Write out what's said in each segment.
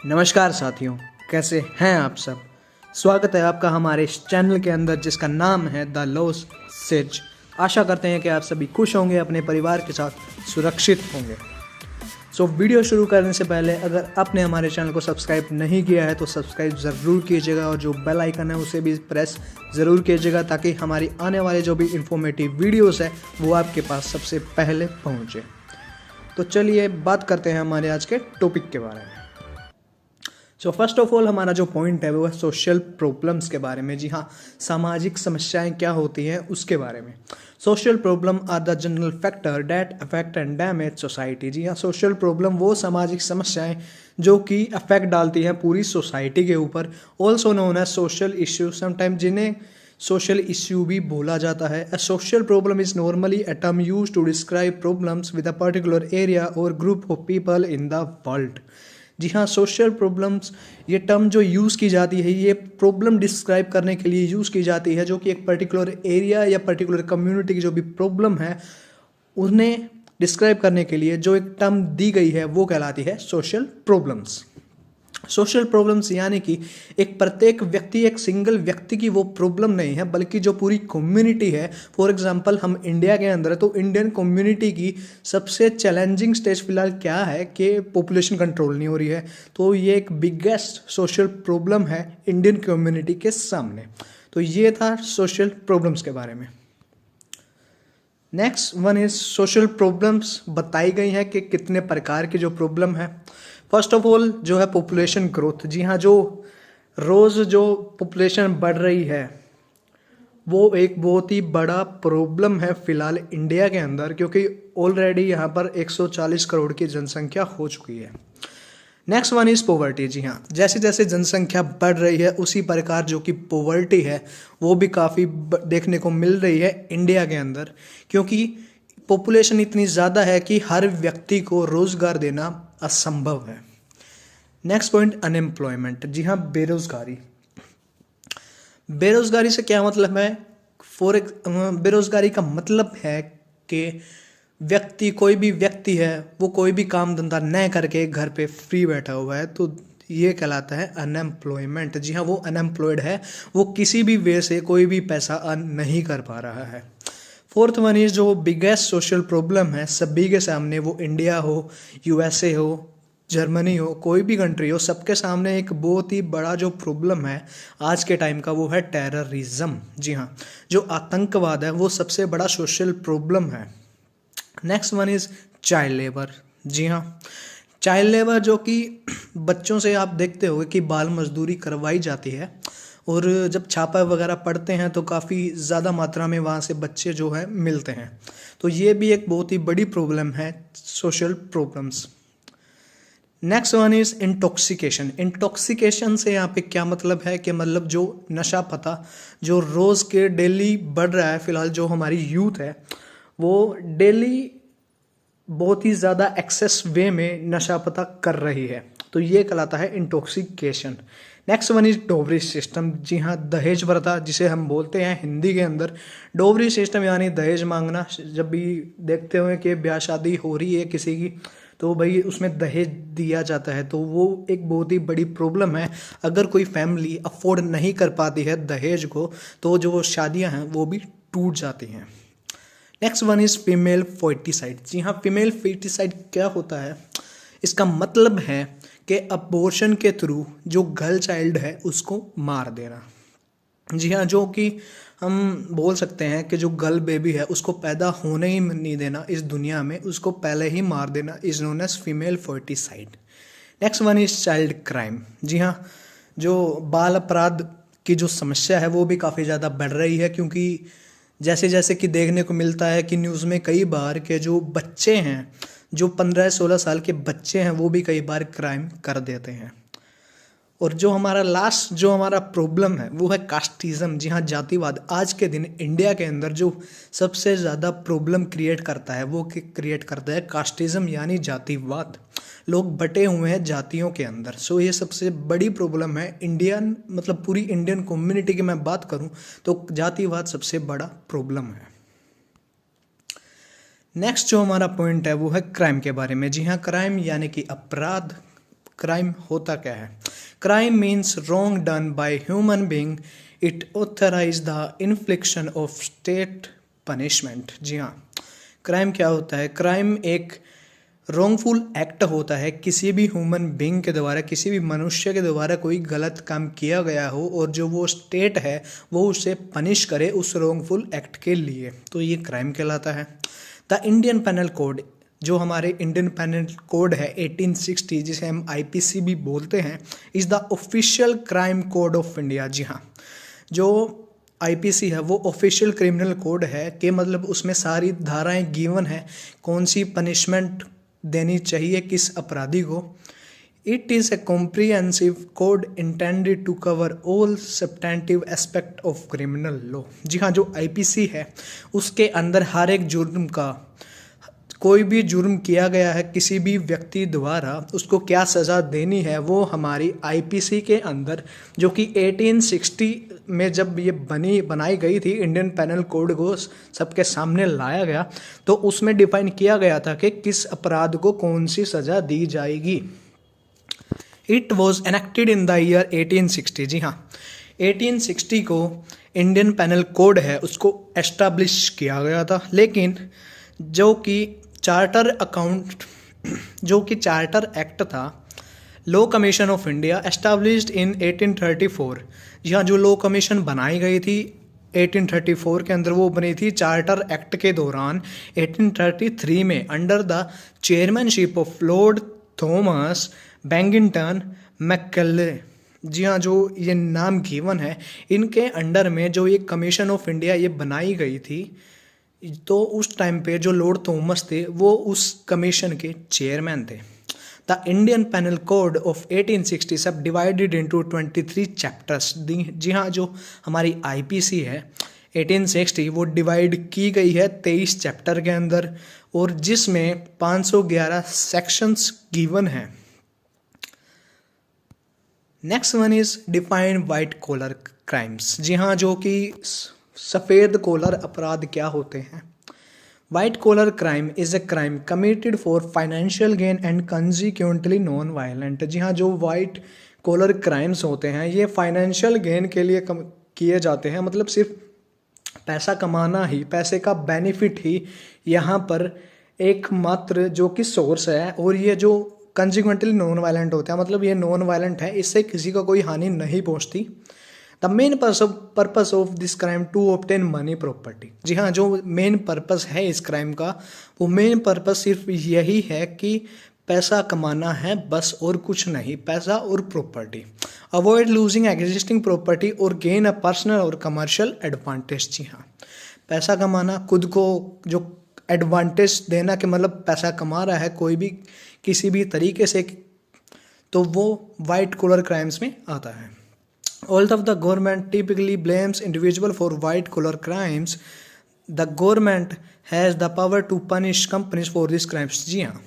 नमस्कार साथियों, कैसे हैं आप सब। स्वागत है आपका हमारे इस चैनल के अंदर जिसका नाम है द लॉस सेज। आशा करते हैं कि आप सभी खुश होंगे, अपने परिवार के साथ सुरक्षित होंगे। वीडियो शुरू करने से पहले अगर आपने हमारे चैनल को सब्सक्राइब नहीं किया है तो सब्सक्राइब ज़रूर कीजिएगा और जो बेल आइकन है उसे भी प्रेस ज़रूर कीजिएगा ताकि हमारी आने वाले जो भी इंफॉर्मेटिव वीडियोस है वो आपके पास सबसे पहले पहुँचे। तो चलिए बात करते हैं हमारे आज के टॉपिक के बारे में। फर्स्ट ऑफ ऑल हमारा जो पॉइंट है वो है सोशल प्रॉब्लम्स के बारे में। जी हाँ, सामाजिक समस्याएं क्या होती हैं उसके बारे में। Social problem are the general factor that affect and damage society. जी हाँ, सोशल प्रॉब्लम वो सामाजिक समस्याएं जो कि अफेक्ट डालती हैं पूरी सोसाइटी के ऊपर। Also known as social issue, sometime जिन्हें सोशल इश्यू भी बोला जाता है। A social problem is normally a term used to describe problems with a particular area और group of people in the world. जी हाँ, सोशल प्रॉब्लम्स ये term जो यूज़ की जाती है ये प्रॉब्लम डिस्क्राइब करने के लिए यूज़ की जाती है जो कि एक पर्टिकुलर एरिया या पर्टिकुलर कम्युनिटी की जो भी प्रॉब्लम है उन्हें डिस्क्राइब करने के लिए जो एक टर्म दी गई है वो कहलाती है सोशल प्रॉब्लम्स। सोशल प्रॉब्लम्स यानी कि एक प्रत्येक व्यक्ति, एक सिंगल व्यक्ति की वो प्रॉब्लम नहीं है बल्कि जो पूरी कम्युनिटी है। फॉर एग्जांपल हम इंडिया के अंदर है तो इंडियन कम्युनिटी की सबसे चैलेंजिंग स्टेज फिलहाल क्या है कि पॉपुलेशन कंट्रोल नहीं हो रही है। तो ये एक बिगेस्ट सोशल प्रॉब्लम है इंडियन कम्युनिटी के सामने। तो ये था सोशल प्रॉब्लम्स के बारे में। Next one is social problems बताई गई है कि कितने प्रकार की जो प्रॉब्लम है। फर्स्ट ऑफ ऑल जो है पॉपुलेशन ग्रोथ। जी हाँ, जो रोज़ जो पॉपुलेशन बढ़ रही है वो एक बहुत ही बड़ा प्रॉब्लम है फिलहाल इंडिया के अंदर, क्योंकि ऑलरेडी यहाँ पर 140 करोड़ की जनसंख्या हो चुकी है। Next one is poverty. जी हाँ, जैसे जैसे जनसंख्या बढ़ रही है उसी प्रकार जो कि पॉवर्टी है वो भी काफ़ी देखने को मिल रही है इंडिया के अंदर, क्योंकि पॉपुलेशन इतनी ज़्यादा है कि हर व्यक्ति को रोज़गार देना असंभव है। Next point unemployment. जी हाँ, बेरोजगारी। बेरोजगारी से क्या मतलब है? बेरोजगारी का मतलब है कि व्यक्ति, कोई भी व्यक्ति है वो कोई भी काम धंधा न करके घर पे फ्री बैठा हुआ है, तो ये कहलाता है अनएम्प्लॉयमेंट। जी हाँ, वो अनएम्प्लॉयड है, वो किसी भी वे से कोई भी पैसा अर्न नहीं कर पा रहा है। फोर्थ वन इज जो बिगेस्ट सोशल प्रॉब्लम है सभी के सामने, वो इंडिया हो, यूएसए हो, जर्मनी हो, कोई भी कंट्री हो, सबके सामने एक बहुत ही बड़ा जो प्रॉब्लम है आज के टाइम का वो है टेररिज्म। जी हाँ, जो आतंकवाद है वो सबसे बड़ा सोशल प्रॉब्लम है। Next one is child labour. जी हाँ, चाइल्ड लेबर जो कि बच्चों से आप देखते हो कि बाल मजदूरी करवाई जाती है और जब छापा वगैरह पड़ते हैं तो काफ़ी ज़्यादा मात्रा में वहाँ से बच्चे जो है मिलते हैं। तो ये भी एक बहुत ही बड़ी प्रॉब्लम है, social problems. Next one is intoxication. Intoxication से यहाँ पे क्या मतलब है कि मतलब जो नशा पता जो रोज़ के डेली बढ़ रहा है, फिलहाल जो हमारी यूथ है वो डेली बहुत ही ज़्यादा एक्सेस वे में नशा पता कर रही है, तो ये कहलाता है intoxication. Next one is dowry system. जी हाँ, दहेज प्रथा जिसे हम बोलते हैं हिंदी के अंदर डोवरी सिस्टम, यानी दहेज मांगना। जब भी देखते हुए कि ब्याह शादी हो रही है किसी की तो भाई उसमें दहेज दिया जाता है, तो वो एक बहुत ही बड़ी प्रॉब्लम है। अगर कोई फैमिली अफोर्ड नहीं कर पाती है दहेज को तो जो शादियां हैं वो भी टूट जाती हैं। Next one is female foeticide. जी हाँ, फीमेल फोर्टिसाइड क्या होता है? इसका मतलब है कि अबॉर्शन के थ्रू जो गर्ल चाइल्ड है उसको मार देना। जी हाँ, जो कि हम बोल सकते हैं कि जो गर्ल बेबी है उसको पैदा होने ही नहीं देना इस दुनिया में, उसको पहले ही मार देना is known as female foeticide. Next one is child crime. जी हाँ, जो बाल अपराध की जो समस्या है वो भी काफ़ी ज़्यादा बढ़ रही है, क्योंकि जैसे जैसे कि देखने को मिलता है कि न्यूज़ में कई बार के जो बच्चे हैं, जो 15-16 साल के बच्चे हैं वो भी कई बार क्राइम कर देते हैं। और जो हमारा प्रॉब्लम है वो है कास्टिज़म। जी हाँ, जातिवाद। आज के दिन इंडिया के अंदर जो सबसे ज़्यादा प्रॉब्लम क्रिएट करता है वो क्रिएट करता है कास्टिज़म, यानी जातिवाद। लोग बटे हुए हैं जातियों के अंदर। सो ये सबसे बड़ी प्रॉब्लम है इंडियन, मतलब पूरी इंडियन कम्युनिटी की मैं बात करूं तो जातिवाद सबसे बड़ा प्रॉब्लम है। नेक्स्ट जो हमारा पॉइंट है वो है क्राइम के बारे में। जी हाँ, क्राइम यानी कि अपराध क्राइम होता क्या है? Crime means wrong done by human being, it authorize the infliction of state punishment. जी हाँ, क्राइम क्या होता है? क्राइम एक रॉन्गफुल एक्ट होता है, किसी भी ह्यूमन बीइंग के द्वारा, किसी भी मनुष्य के द्वारा कोई गलत काम किया गया हो और जो वो स्टेट है वो उसे पनिश करे उस रॉन्गफुल एक्ट के लिए, तो ये क्राइम कहलाता है। द इंडियन पेनल कोड, जो हमारे इंडियन पेनल कोड है 1860, जिसे हम आईपीसी भी बोलते हैं, is the official crime code of India. जी हाँ, जो आईपीसी है वो ऑफिशियल क्रिमिनल कोड है कि मतलब उसमें सारी धाराएं गिवन है, कौन सी पनिशमेंट देनी चाहिए किस अपराधी को। It is a comprehensive code intended to cover all substantive aspect of criminal law. जी हाँ, जो आईपीसी है उसके अंदर हर एक जुर्म का, कोई भी जुर्म किया गया है किसी भी व्यक्ति द्वारा, उसको क्या सज़ा देनी है वो हमारी आईपीसी के अंदर, जो कि 1860 में जब ये बनाई गई थी, इंडियन पेनल कोड को सबके सामने लाया गया, तो उसमें डिफाइन किया गया था कि किस अपराध को कौन सी सज़ा दी जाएगी। It was enacted in the year 1860। जी हाँ, 1860 को इंडियन पेनल कोड है उसको एस्टाब्लिश किया गया था, लेकिन जो कि चार्टर एक्ट था, law commission of India established इन 1834। जी हाँ, जो लॉ कमीशन बनाई गई थी 1834 के अंदर, वो बनी थी चार्टर एक्ट के दौरान 1833 में, under the chairmanship of Lord Thomas Babington Macaulay. जी हाँ, जो ये नाम गिवन है, इनके अंडर में जो ये कमीशन ऑफ इंडिया ये बनाई गई थी, तो उस टाइम पे जो लॉर्ड थॉमस थे वो उस कमीशन के चेयरमैन थे। The Indian penal code of 1860 सब डिवाइडेड इनटू 23 चैप्टर्स। जी हाँ, जो हमारी आईपीसी है 1860 वो डिवाइड की गई है 23 चैप्टर के अंदर, और जिसमें 511 सेक्शंस गिवन हैं। Next one is define white collar crimes. जी हाँ, जो कि सफ़ेद कॉलर अपराध क्या होते हैं? White collar crime is a crime committed for financial gain and consequently non violent. जी हाँ, जो वाइट कॉलर क्राइम्स होते हैं ये फाइनेंशियल गेन के लिए किए जाते हैं, मतलब सिर्फ पैसा कमाना ही, पैसे का बेनिफिट ही यहाँ पर एकमात्र जो कि सोर्स है, और ये जो कंसिक्वेंटली नॉन वायलेंट होता है, मतलब ये नॉन वायलेंट है, इससे किसी को कोई हानि नहीं पहुँचती। The main purpose of this crime to obtain money property. जी हाँ, जो मेन पर्पस है इस क्राइम का, वो मेन पर्पस सिर्फ यही है कि पैसा कमाना है बस, और कुछ नहीं, पैसा और property. Avoid losing existing property और गेन अ पर्सनल और कमर्शियल एडवांटेज। जी हाँ, पैसा कमाना, खुद को जो एडवांटेज देना कि मतलब पैसा कमा रहा है कोई भी किसी भी तरीके से, तो वो वाइट कॉलर क्राइम्स में आता है। Although the government typically blames individual for white collar crimes, the government has the power to punish companies for these crimes। जी हाँ,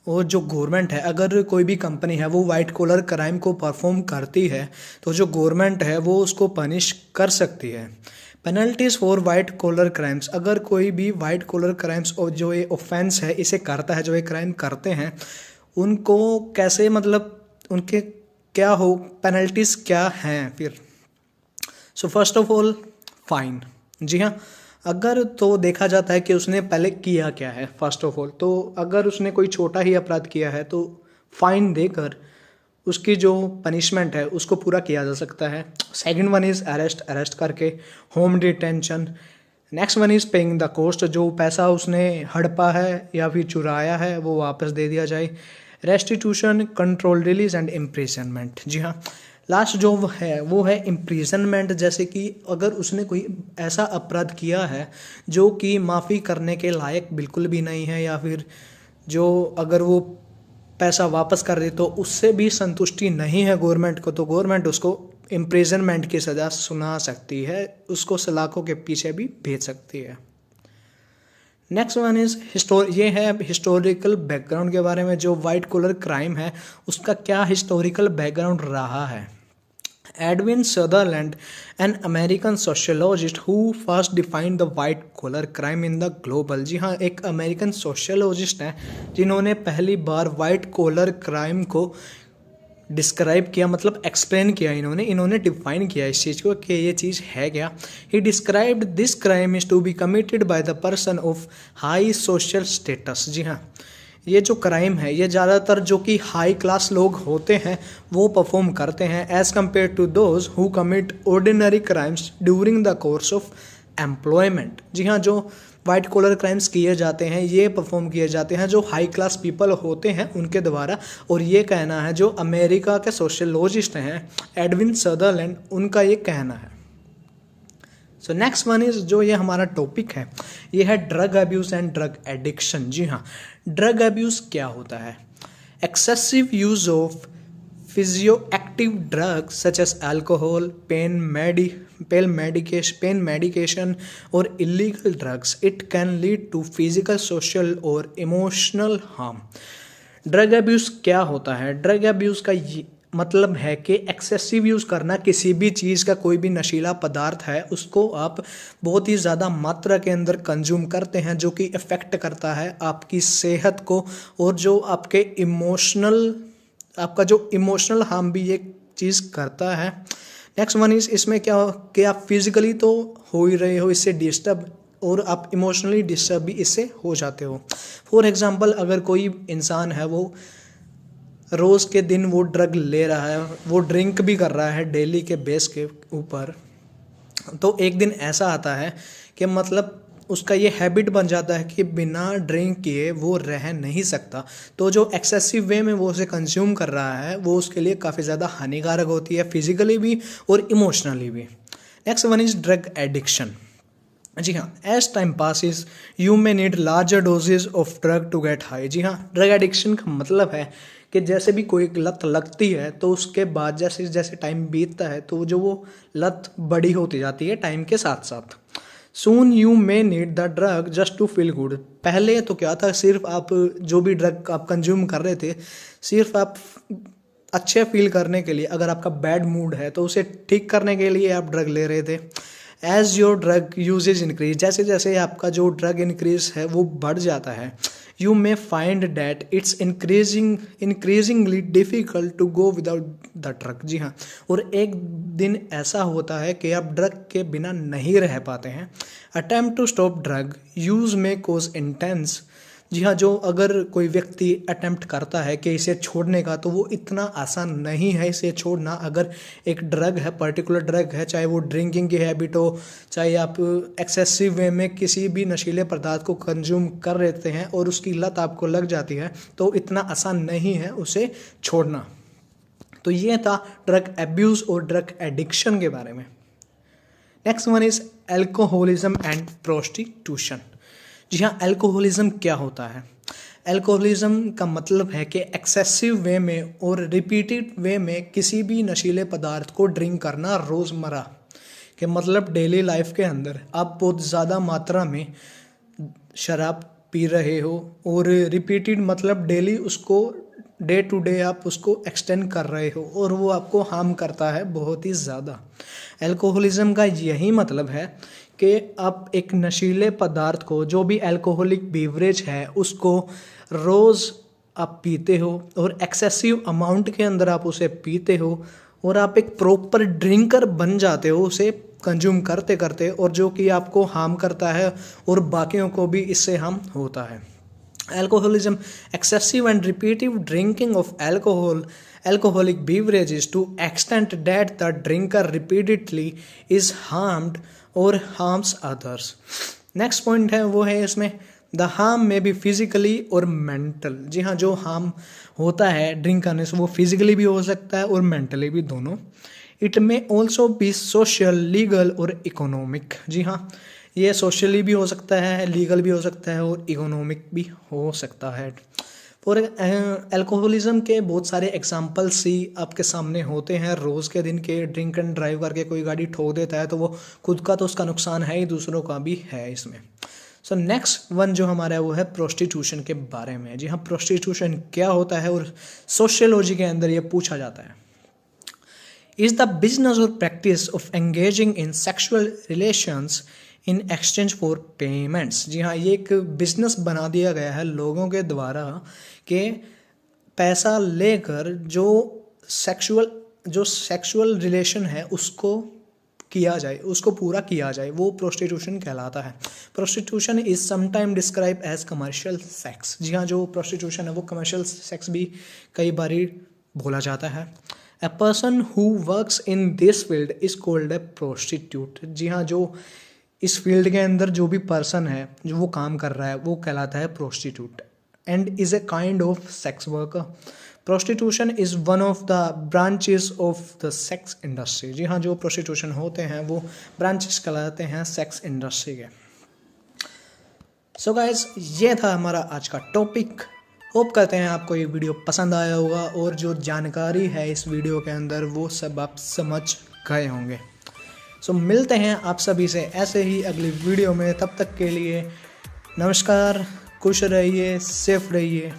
और जो गवर्नमेंट है, अगर कोई भी कंपनी है वो वाइट कॉलर क्राइम को परफॉर्म करती है, तो जो गवर्नमेंट है वो उसको पनिश कर सकती है। Penalties for white collar crimes, अगर कोई भी वाइट कॉलर क्राइम्स और जो ये ऑफेंस है इसे करता है, जो ये क्राइम करते हैं, उनको कैसे, मतलब उनके क्या हो, पेनल्टीज क्या हैं फिर? So first of all fine. जी हाँ, अगर तो देखा जाता है कि उसने पहले किया क्या है। फर्स्ट ऑफ ऑल तो अगर उसने कोई छोटा ही अपराध किया है तो फाइन देकर उसकी जो पनिशमेंट है उसको पूरा किया जा सकता है। सेकंड वन इज़ अरेस्ट करके, home detention. Next one is paying the cost, जो पैसा उसने हड़पा है या फिर चुराया है वो वापस दे दिया जाए। Restitution, control release and imprisonment. जी हाँ, लास्ट जो है वो है इम्प्रिजनमेंट। जैसे कि अगर उसने कोई ऐसा अपराध किया है जो कि माफ़ी करने के लायक बिल्कुल भी नहीं है, या फिर जो अगर वो पैसा वापस कर दे तो उससे भी संतुष्टि नहीं है गवर्नमेंट को, तो गवर्नमेंट उसको इम्प्रिजनमेंट की सज़ा सुना सकती है, उसको सलाखों के पीछे भी भेज सकती है। नेक्स्ट वन इज़ ये है हिस्टोरिकल बैकग्राउंड के बारे में। जो वाइट कॉलर क्राइम है उसका क्या हिस्टोरिकल बैकग्राउंड रहा है। Edwin Sutherland, an American sociologist who first defined the white collar crime in the global. जी हाँ, एक अमेरिकन सोशियोलॉजिस्ट हैं जिन्होंने पहली बार वाइट कॉलर क्राइम को डिस्क्राइब किया, मतलब एक्सप्लेन किया इन्होंने डिफाइन किया इस चीज़ को कि ये चीज़ है क्या। He described this crime is to be committed by the person of high social status. जी हाँ, ये जो क्राइम है ये ज़्यादातर जो कि हाई क्लास लोग होते हैं वो परफॉर्म करते हैं, as compare to those who commit ordinary crimes during the course of employment. जी हाँ, जो वाइट कॉलर क्राइम्स किए जाते हैं ये परफॉर्म किए जाते हैं जो हाई क्लास पीपल होते हैं उनके द्वारा। और ये कहना है जो अमेरिका के सोशलोजिस्ट हैं एडविन सदरलैंड, उनका ये कहना है। सो नेक्स्ट वन इज, जो ये हमारा टॉपिक है ये है drug abuse and drug addiction. जी हाँ, ड्रग अब्यूज़ क्या होता है? Excessive use of psychoactive drugs such as alcohol, pain medication और illegal drugs, it can lead to physical, social और इमोशनल हार्म। ड्रग अब्यूज़ क्या होता है? ड्रग अब्यूज़ का मतलब है कि एक्सेसिव यूज़ करना किसी भी चीज़ का, कोई भी नशीला पदार्थ है उसको आप बहुत ही ज़्यादा मात्रा के अंदर कंज्यूम करते हैं जो कि इफ़ेक्ट करता है आपकी सेहत को, और जो आपके आपका जो इमोशनल हार्म भी ये चीज़ करता है। नेक्स्ट वन इज, इसमें क्या कि आप फिजिकली तो हो ही रहे हो इससे डिस्टर्ब, और आप इमोशनली डिस्टर्ब भी इससे हो जाते हो। फॉर एग्जांपल, अगर कोई इंसान है वो रोज़ के दिन वो ड्रग ले रहा है, वो ड्रिंक भी कर रहा है डेली के बेस के ऊपर, तो एक दिन ऐसा आता है कि मतलब उसका ये हैबिट बन जाता है कि बिना ड्रिंक किए वो रह नहीं सकता। तो जो एक्सेसिव वे में वो उसे कंज्यूम कर रहा है वो उसके लिए काफ़ी ज़्यादा हानिकारक होती है, फिजिकली भी और इमोशनली भी। Next one is drug addiction. जी हाँ, as time passes you may need larger doses of drug to get high. जी हाँ, ड्रग एडिक्शन का मतलब है कि जैसे भी कोई लत लगती है तो उसके बाद जैसे जैसे टाइम बीतता है तो जो वो लत बड़ी होती जाती है टाइम के साथ साथ। Soon you may need the drug just to feel good. पहले तो क्या था, सिर्फ आप जो भी ड्रग आप कंज्यूम कर रहे थे सिर्फ आप अच्छे फील करने के लिए, अगर आपका बैड मूड है तो उसे ठीक करने के लिए आप ड्रग ले रहे थे। As your drug usage increase, जैसे जैसे आपका जो ड्रग इंक्रीज है वो बढ़ जाता है, you may find that it's increasingly difficult to go without the drug. जी हाँ, और एक दिन ऐसा होता है कि आप ड्रग के बिना नहीं रह पाते हैं। Attempt to stop drug use may cause intense. जी हाँ, जो अगर कोई व्यक्ति अटेम्प्ट करता है कि इसे छोड़ने का तो वो इतना आसान नहीं है इसे छोड़ना। अगर एक ड्रग है, पर्टिकुलर ड्रग है, चाहे वो ड्रिंकिंग की हैबिट हो, चाहे आप एक्सेसिव वे में किसी भी नशीले पदार्थ को कंज्यूम कर लेते हैं और उसकी लत आपको लग जाती है, तो इतना आसान नहीं है उसे छोड़ना। तो ये था ड्रग एब्यूज़ और ड्रग एडिक्शन के बारे में। Next one is alcoholism and prostitution. जी हाँ, एल्कोहलिज्म क्या होता है? एल्कोहलिज्म का मतलब है कि एक्सेसिव वे में और रिपीटेड वे में किसी भी नशीले पदार्थ को ड्रिंक करना रोज़मर्रा के, मतलब डेली लाइफ के अंदर आप बहुत ज़्यादा मात्रा में शराब पी रहे हो, और रिपीटेड मतलब डेली उसको डे टू डे आप उसको एक्सटेंड कर रहे हो और वो आपको हार्म करता है बहुत ही ज़्यादा। एल्कोहलिज्म का यही मतलब है कि आप एक नशीले पदार्थ को, जो भी अल्कोहलिक बीवरेज है, उसको रोज़ आप पीते हो और एक्सेसिव अमाउंट के अंदर आप उसे पीते हो और आप एक प्रॉपर ड्रिंकर बन जाते हो उसे कंज्यूम करते करते, और जो कि आपको हार्म करता है और बाकियों को भी इससे हार्म होता है। Alcoholism, excessive and repeated drinking of alcoholic beverages to extent that the drinker repeatedly is harmed or harms others. Next point है वो है इसमें द हार्म में भी फिजिकली और मेंटल। जी हाँ, जो हार्म होता है ड्रिंक करने से वो फिजिकली भी हो सकता है और मेंटली भी, दोनों। इट में ऑल्सो बी सोशल, लीगल और इकोनॉमिक। जी हाँ, ये सोशली भी हो सकता है, लीगल भी हो सकता है और इकोनॉमिक भी हो सकता है। फॉर एल्कोहलिज्म के बहुत सारे एग्जांपल्स ही आपके सामने होते हैं रोज़ के दिन के। ड्रिंक एंड ड्राइव करके कोई गाड़ी ठोक देता है तो वो खुद का तो उसका नुकसान है ही, दूसरों का भी है इसमें। सो नेक्स्ट वन जो हमारा है वो है प्रोस्टिट्यूशन के बारे में। जी हाँ, प्रोस्टिट्यूशन क्या होता है और सोशियोलॉजी के अंदर ये पूछा जाता है। इज़ द बिजनेस और practice of engaging in sexual relations in exchange for payments. जी हाँ, ये एक बिजनेस बना दिया गया है लोगों के द्वारा कि पैसा लेकर जो सेक्सुअल रिलेशन है उसको किया जाए, उसको पूरा किया जाए, वो प्रोस्टिट्यूशन कहलाता है। Prostitution is sometime describe as commercial sex. जी हाँ, जो प्रोस्टिट्यूशन है वो कमर्शियल सेक्स भी कई बार बोला जाता है। A person who works in this field is called a prostitute. जी हाँ, जो इस फील्ड के अंदर जो भी पर्सन है जो वो काम कर रहा है वो कहलाता है prostitute. And is a kind of sex worker. Prostitution is one of the branches of the sex industry. जी हाँ, जो प्रोस्टिट्यूशन होते हैं वो ब्रांचेस कहलाते हैं सेक्स इंडस्ट्री के। सो गाइस, ये था हमारा आज का टॉपिक। होप करते हैं आपको ये वीडियो पसंद आया होगा और जो जानकारी है इस वीडियो के अंदर वो सब आप समझ गए होंगे। सो मिलते हैं आप सभी से ऐसे ही अगली वीडियो में। तब तक के लिए नमस्कार, खुश रहिए, सेफ रहिए।